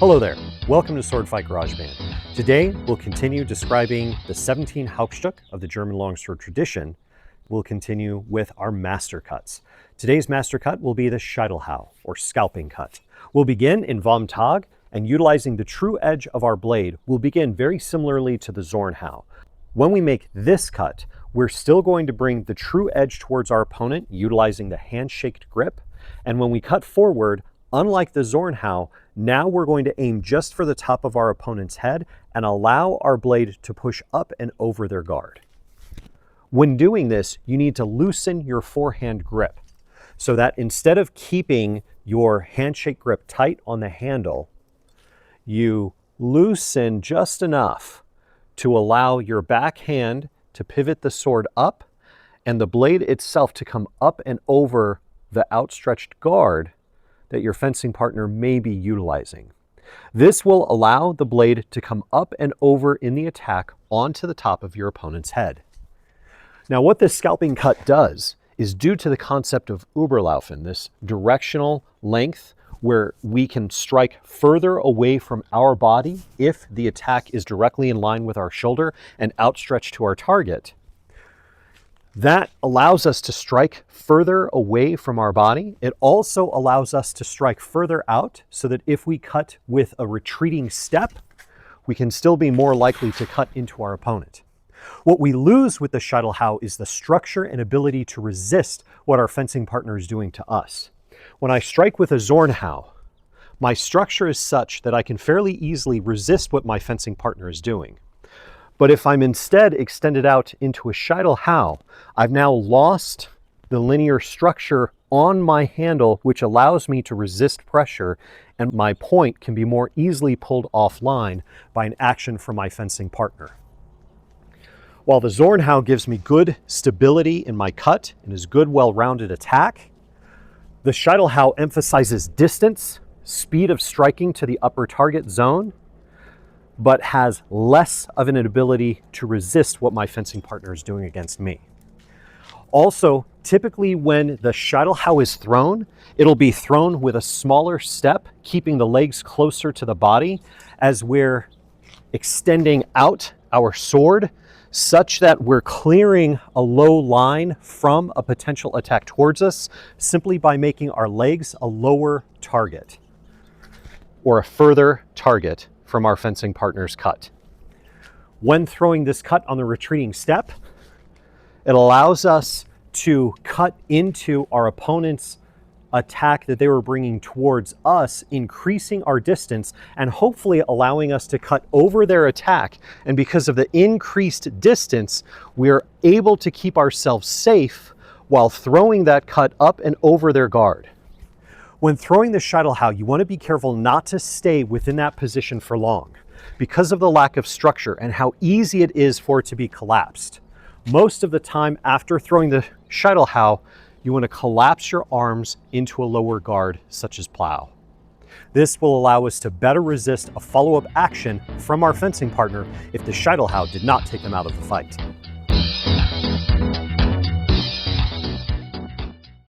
Hello there, welcome to Swordfight GarageBand. Today we'll continue describing the 17 Hauptstück of the German longsword tradition. We'll continue with our master cuts. Today's master cut will be the Schietelhau, or scalping cut. We'll begin in vom Tag, and utilizing the true edge of our blade, we'll begin very similarly to the Zornhau. When we make this cut, we're still going to bring the true edge towards our opponent, utilizing the handshaked grip. And when we cut forward, unlike the Zornhau, now we're going to aim just for the top of our opponent's head and allow our blade to push up and over their guard. When doing this, you need to loosen your forehand grip so that instead of keeping your handshake grip tight on the handle, you loosen just enough to allow your backhand to pivot the sword up and the blade itself to come up and over the outstretched guard that your fencing partner may be utilizing. This will allow the blade to come up and over in the attack onto the top of your opponent's head. Now, what this scalping cut does is due to the concept of Überlaufen, this directional length where we can strike further away from our body if the attack is directly in line with our shoulder and outstretched to our target. That allows us to strike further away from our body. It also allows us to strike further out so that if we cut with a retreating step, we can still be more likely to cut into our opponent. What we lose with the Schietelhau is the structure and ability to resist what our fencing partner is doing to us. When I strike with a Zornhau, my structure is such that I can fairly easily resist what my fencing partner is doing. But if I'm instead extended out into a Schietelhau, I've now lost the linear structure on my handle, which allows me to resist pressure, and my point can be more easily pulled offline by an action from my fencing partner. While the Zornhau gives me good stability in my cut and is good, well-rounded attack, the Schietelhau emphasizes distance, speed of striking to the upper target zone, but has less of an ability to resist what my fencing partner is doing against me. Also, typically when the Schietelhau is thrown, it'll be thrown with a smaller step, keeping the legs closer to the body as we're extending out our sword such that we're clearing a low line from a potential attack towards us simply by making our legs a lower target or a further target from our fencing partner's cut. When throwing this cut on the retreating step, it allows us to cut into our opponent's attack that they were bringing towards us, increasing our distance and hopefully allowing us to cut over their attack. And because of the increased distance, we're able to keep ourselves safe while throwing that cut up and over their guard. When throwing the Schietelhau, you want to be careful not to stay within that position for long because of the lack of structure and how easy it is for it to be collapsed. Most of the time after throwing the Schietelhau, you want to collapse your arms into a lower guard, such as plow. This will allow us to better resist a follow-up action from our fencing partner if the Schietelhau did not take them out of the fight.